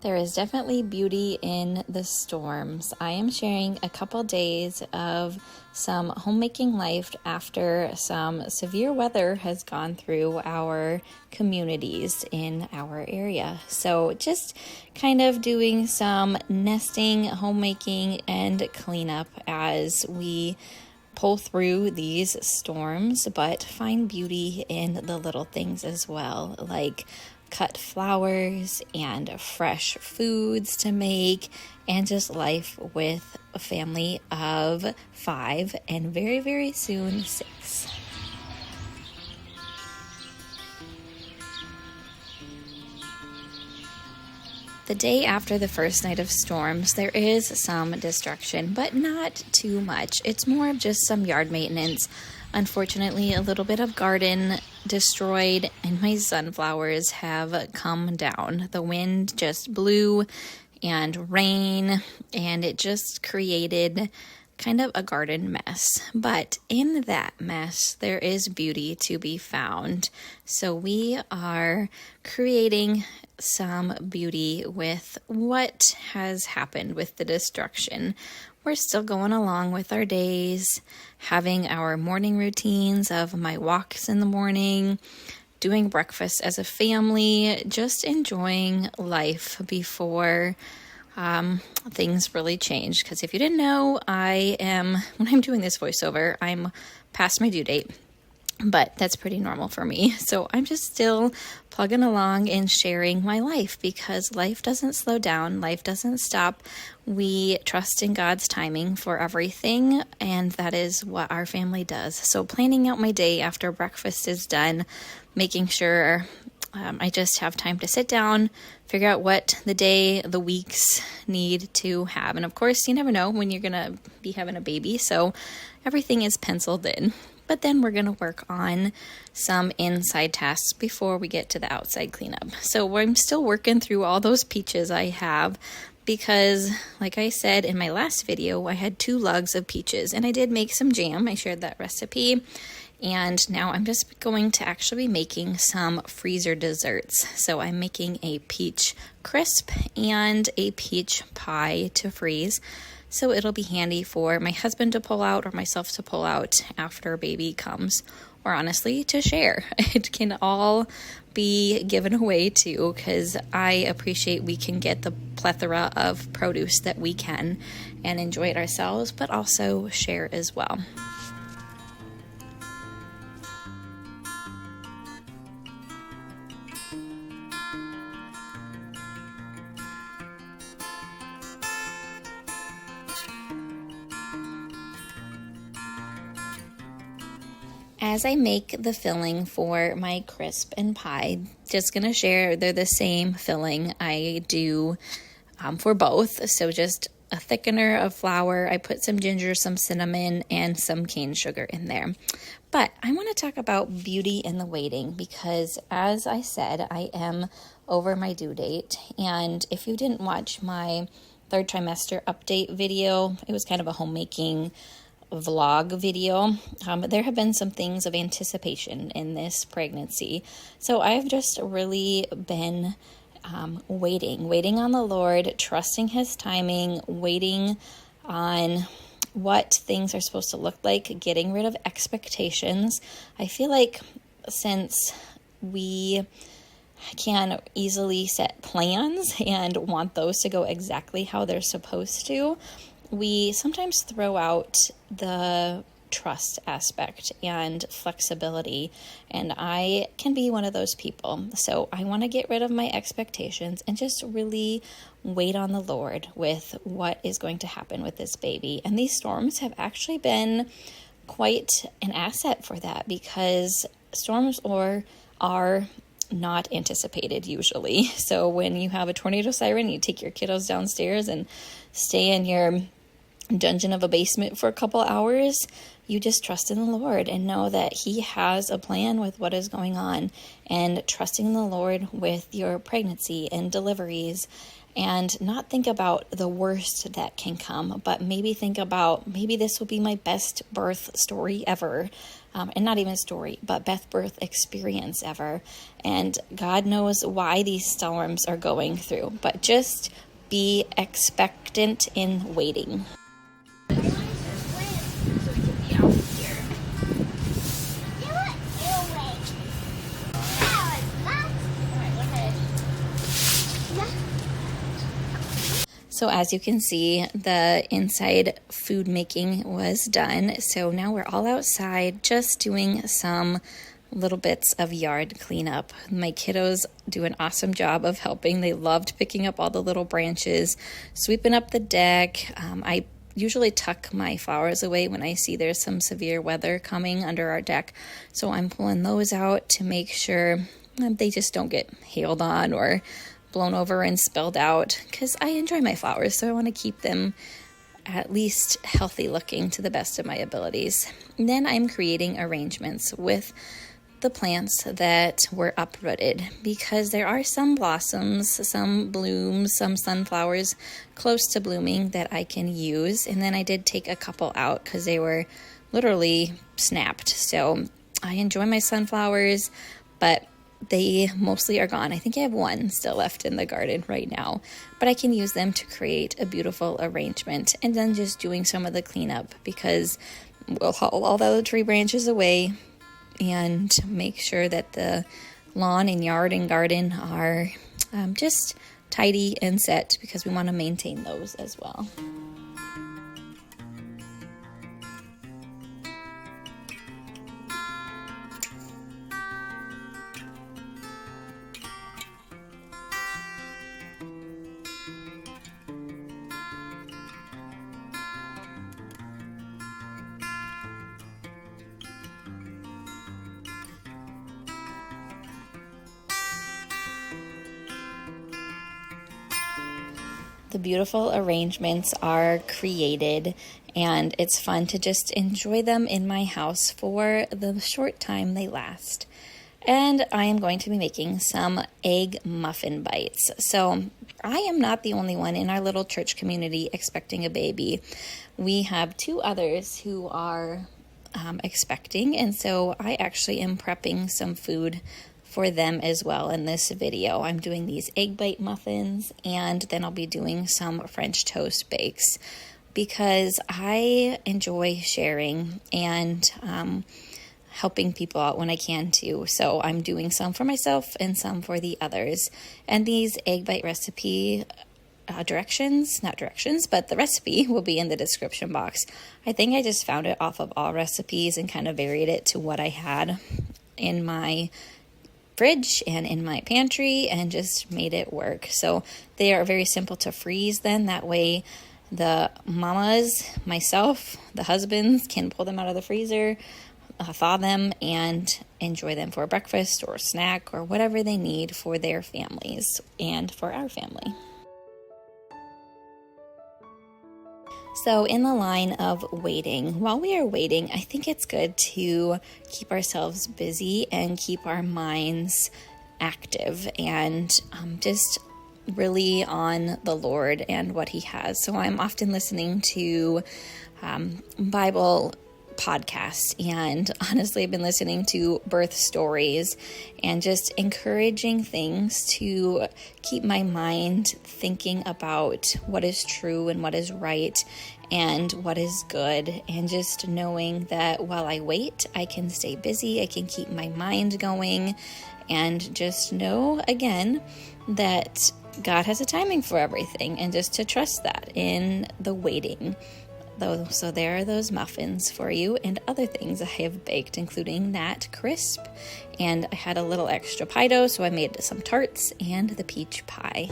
There is definitely beauty in the storms. I am sharing a couple days of some homemaking life after some severe weather has gone through our communities in our area. So just kind of doing some nesting, homemaking, and cleanup as we pull through these storms, but find beauty in the little things as well, like cut flowers and fresh foods to make, and just life with a family of 5 and very, very soon 6. The day after the first night of storms, there is some destruction, but not too much. It's more of just some yard maintenance. Unfortunately, a little bit of garden destroyed, and my sunflowers have come down. The wind just blew and rain, and it just created kind of a garden mess. But in that mess, there is beauty to be found. So we are creating some beauty with what has happened with the destruction. We're still going along with our days, having our morning routines of my walks in the morning, doing breakfast as a family, just enjoying life before things really change. Because if you didn't know, when I'm doing this voiceover, I'm past my due date. But that's pretty normal for me. So I'm just still plugging along and sharing my life, because life doesn't slow down. Life doesn't stop. We trust in God's timing for everything, and that is what our family does. So planning out my day after breakfast is done, making sure I just have time to sit down, figure out what the day, the weeks need to have. And of course, you never know when you're going to be having a baby. So everything is penciled in. But then we're going to work on some inside tasks before we get to the outside cleanup. So I'm still working through all those peaches I have, because like I said in my last video, I had 2 lugs of peaches and I did make some jam. I shared that recipe. And now I'm just going to actually be making some freezer desserts. So I'm making a peach crisp and a peach pie to freeze. So it'll be handy for my husband to pull out or myself to pull out after a baby comes, or honestly to share. It can all be given away too, because I appreciate we can get the plethora of produce that we can and enjoy it ourselves, but also share as well. As I make the filling for my crisp and pie, just going to share, they're the same filling I do for both. So just a thickener of flour. I put some ginger, some cinnamon, and some cane sugar in there. But I want to talk about beauty in the waiting, because as I said, I am over my due date. And if you didn't watch my 3rd trimester update video, it was kind of a homemaking vlog video. There have been some things of anticipation in this pregnancy. So I've just really been waiting on the Lord, trusting His timing, waiting on what things are supposed to look like, getting rid of expectations. I feel like since we can easily set plans and want those to go exactly how they're supposed to, we sometimes throw out the trust aspect and flexibility, and I can be one of those people. So I want to get rid of my expectations and just really wait on the Lord with what is going to happen with this baby. And these storms have actually been quite an asset for that, because storms are not anticipated usually. So when you have a tornado siren, you take your kiddos downstairs and stay in your dungeon of a basement for a couple hours. you just trust in the Lord and know that He has a plan with what is going on, and trusting the Lord with your pregnancy and deliveries, and not think about the worst that can come, but maybe think about, maybe this will be my best birth story ever. And not even story, but best birth experience ever. And God knows why these storms are going through, but just be expectant in waiting. So as you can see, the inside food making was done. So now we're all outside just doing some little bits of yard cleanup. My kiddos do an awesome job of helping. They loved picking up all the little branches, sweeping up the deck. I usually tuck my flowers away when I see there's some severe weather coming under our deck. So I'm pulling those out to make sure they just don't get hailed on or blown over and spilled out, because I enjoy my flowers, so I want to keep them at least healthy looking to the best of my abilities. And then I'm creating arrangements with the plants that were uprooted, because there are some blossoms, some blooms, some sunflowers close to blooming that I can use. And then I did take a couple out because they were literally snapped. So I enjoy my sunflowers, but they mostly are gone. I think I have one still left in the garden right now, but I can use them to create a beautiful arrangement. And then just doing some of the cleanup, because we'll haul all the tree branches away and make sure that the lawn and yard and garden are just tidy and set, because we want to maintain those as well. The beautiful arrangements are created, and it's fun to just enjoy them in my house for the short time they last. And I am going to be making some egg muffin bites. So I am not the only one in our little church community expecting a baby. We have 2 others who are expecting, and so I actually am prepping some food for them as well in this video. I'm doing these egg bite muffins, and then I'll be doing some French toast bakes, because I enjoy sharing and helping people out when I can too. So I'm doing some for myself and some for the others. And these egg bite recipe not directions, but the recipe will be in the description box. I think I just found it off of All Recipes and kind of varied it to what I had in my fridge and in my pantry and just made it work. So they are very simple to freeze then. That way the mamas, myself, the husbands can pull them out of the freezer, thaw them, and enjoy them for breakfast or snack or whatever they need for their families and for our family. So in the line of waiting, while we are waiting, I think it's good to keep ourselves busy and keep our minds active and just really on the Lord and what He has. So I'm often listening to Bible podcasts, and honestly I've been listening to birth stories and just encouraging things to keep my mind thinking about what is true and what is right and what is good, and just knowing that while I wait, I can stay busy, I can keep my mind going, and just know again that God has a timing for everything, and just to trust that in the waiting. So there are those muffins for you and other things I have baked, including that crisp. And I had a little extra pie dough, so I made some tarts and the peach pie.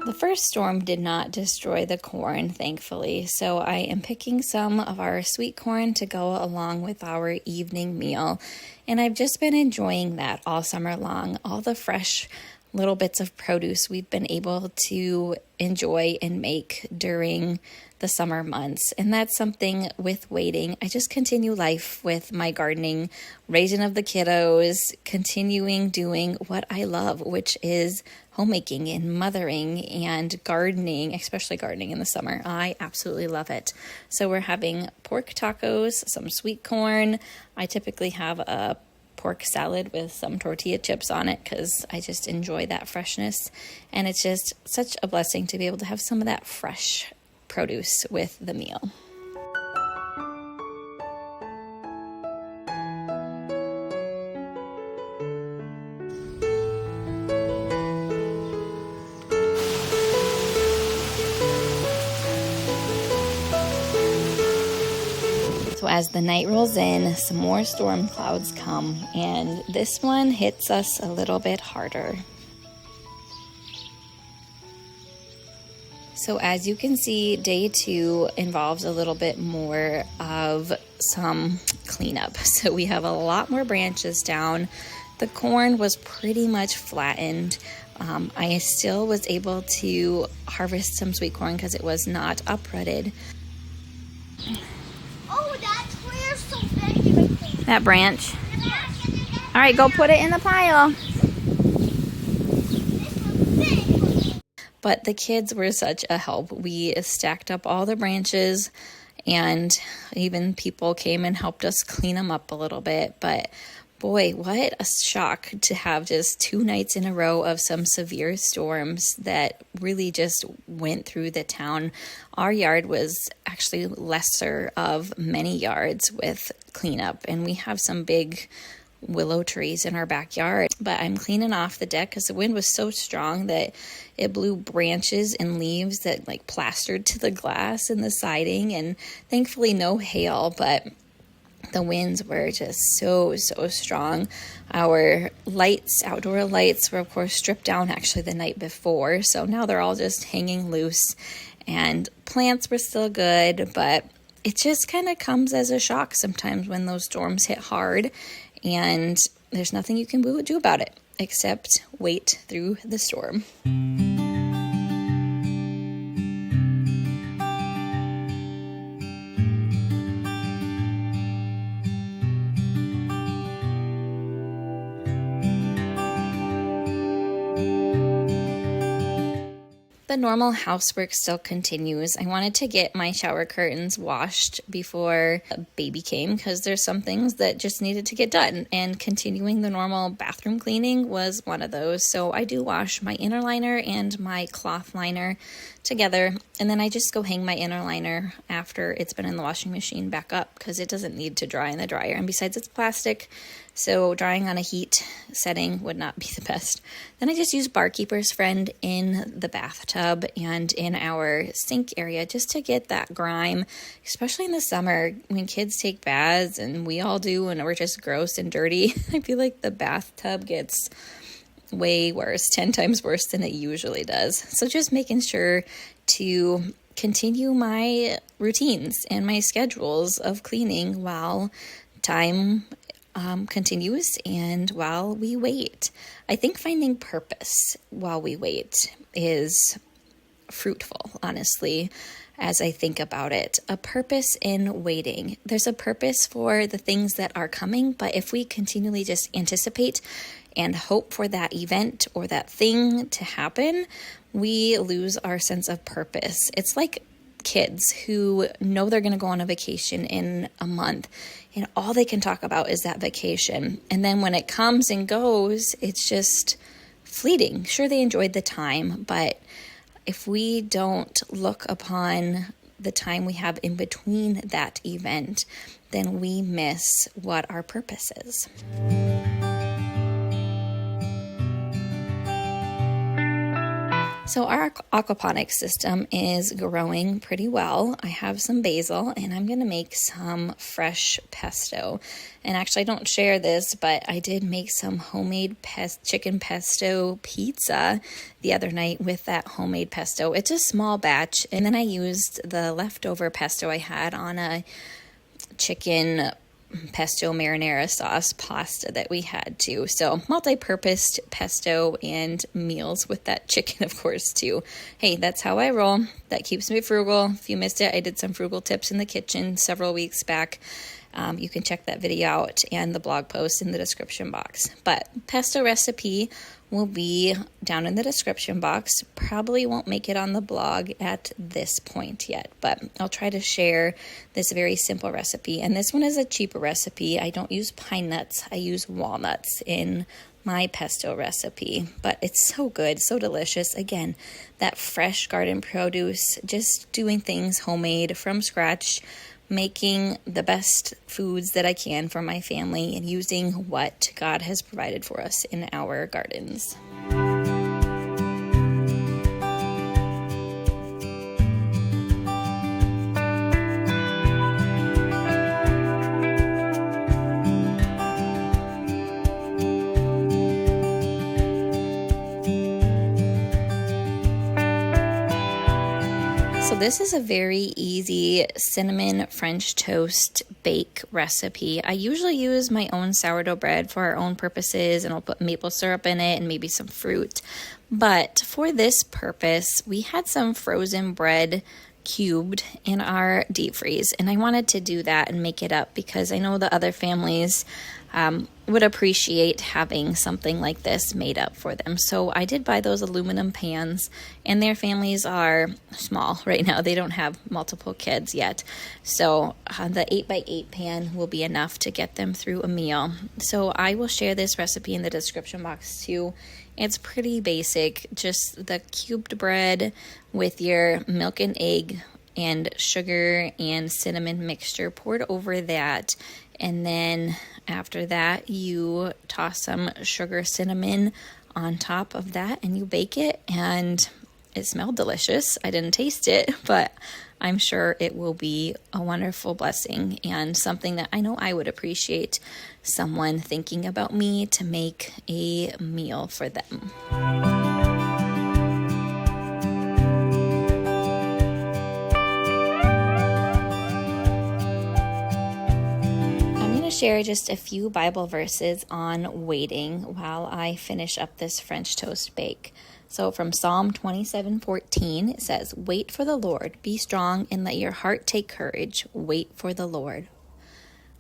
The first storm did not destroy the corn, thankfully, so I am picking some of our sweet corn to go along with our evening meal, and I've just been enjoying that all summer long. All the fresh little bits of produce we've been able to enjoy and make during the summer months. And that's something with waiting. I just continue life with my gardening, raising of the kiddos, continuing doing what I love, which is homemaking and mothering and gardening, especially gardening in the summer. I absolutely love it. So we're having pork tacos, some sweet corn. I typically have a pork salad with some tortilla chips on it because I just enjoy that freshness. And it's just such a blessing to be able to have some of that fresh produce with the meal. So as the night rolls in, some more storm clouds come, and this one hits us a little bit harder. So as you can see, day 2 involves a little bit more of some cleanup. So we have a lot more branches down. The corn was pretty much flattened. I still was able to harvest some sweet corn because it was not uprooted. So right that branch. All right, go put it in the pile. But the kids were such a help. We stacked up all the branches, and even people came and helped us clean them up a little bit. But boy, what a shock to have just 2 nights in a row of some severe storms that really just went through the town. Our yard was actually lesser of many yards with cleanup, and we have some big willow trees in our backyard. But I'm cleaning off the deck because the wind was so strong that it blew branches and leaves that like plastered to the glass and the siding, and thankfully no hail, but the winds were just so strong. Our lights, outdoor lights, were of course stripped down actually the night before, so now they're all just hanging loose. And plants were still good, but it just kind of comes as a shock sometimes when those storms hit hard, and there's nothing you can do about it except wait through the storm. The normal housework still continues. I wanted to get my shower curtains washed before baby came because there's some things that just needed to get done, and continuing the normal bathroom cleaning was one of those. So I do wash my inner liner and my cloth liner together, and then I just go hang my inner liner after it's been in the washing machine back up because it doesn't need to dry in the dryer, and besides it's plastic, so drying on a heat setting would not be the best. Then I just use Barkeeper's Friend in the bathtub and in our sink area just to get that grime, especially in the summer when kids take baths, and we all do, and we're just gross and dirty. I feel like the bathtub gets way worse, 10 times worse than it usually does. So just making sure to continue my routines and my schedules of cleaning while time continues and while we wait. I think finding purpose while we wait is fruitful, honestly, as I think about it. A purpose in waiting. There's a purpose for the things that are coming, but if we continually just anticipate and hope for that event or that thing to happen, we lose our sense of purpose. It's like kids who know they're going to go on a vacation in a month, and all they can talk about is that vacation. And then when it comes and goes, it's just fleeting. Sure, they enjoyed the time, but if we don't look upon the time we have in between that event, then we miss what our purpose is. So our aquaponics system is growing pretty well. I have some basil and I'm going to make some fresh pesto. And actually I don't share this, but I did make some homemade chicken pesto pizza the other night with that homemade pesto. It's a small batch, and then I used the leftover pesto I had on a chicken pesto marinara sauce pasta that we had too. So multi-purposed pesto and meals with that chicken, of course, too. Hey, that's how I roll. That keeps me frugal. If you missed it, I did some frugal tips in the kitchen several weeks back. You can check that video out and the blog post in the description box. But pesto recipe will be down in the description box. Probably won't make it on the blog at this point yet, but I'll try to share this very simple recipe. And this one is a cheaper recipe. I don't use pine nuts. I use walnuts in my pesto recipe, but it's so good, so delicious. Again, that fresh garden produce, just doing things homemade from scratch, making the best foods that I can for my family and using what God has provided for us in our gardens. So this is a very easy cinnamon French toast bake recipe. I usually use my own sourdough bread for our own purposes, and I'll put maple syrup in it and maybe some fruit. But for this purpose, we had some frozen bread cubed in our deep freeze, and I wanted to do that and make it up because I know the other families would appreciate having something like this made up for them. So I did buy those aluminum pans, and their families are small right now. They don't have multiple kids yet. So the 8x8 pan will be enough to get them through a meal. So I will share this recipe in the description box too. It's pretty basic, just the cubed bread with your milk and egg and sugar and cinnamon mixture poured over that. And then after that, you toss some sugar cinnamon on top of that and you bake it, and it smelled delicious. I didn't taste it, but I'm sure it will be a wonderful blessing and something that I know I would appreciate someone thinking about me to make a meal for them. Share just a few Bible verses on waiting while I finish up this French toast bake. So from Psalm 27:14, it says, "Wait for the Lord, be strong and let your heart take courage. Wait for the Lord."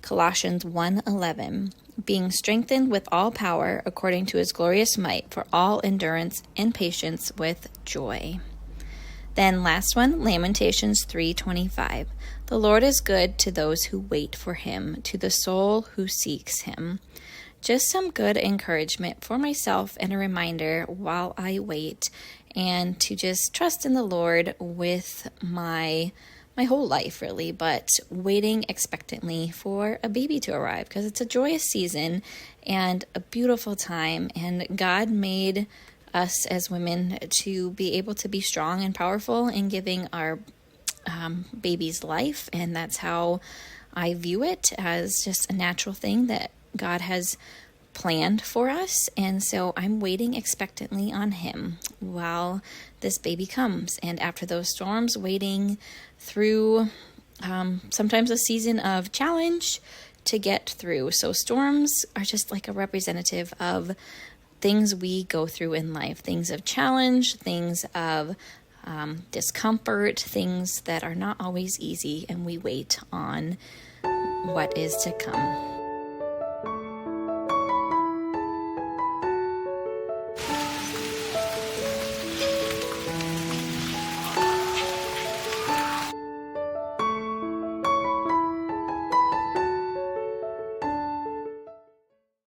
Colossians 1:11, "Being strengthened with all power according to his glorious might for all endurance and patience with joy." Then last one, Lamentations 3:25. "The Lord is good to those who wait for him, to the soul who seeks him." Just some good encouragement for myself and a reminder while I wait, and to just trust in the Lord with my whole life really, but waiting expectantly for a baby to arrive because it's a joyous season and a beautiful time, and God made us as women to be able to be strong and powerful in giving our baby's life, and that's how I view it, as just a natural thing that God has planned for us. And so I'm waiting expectantly on him while this baby comes, and after those storms, waiting through sometimes a season of challenge to get through. So storms are just like a representative of things we go through in life, things of challenge, things of discomfort, things that are not always easy, and we wait on what is to come.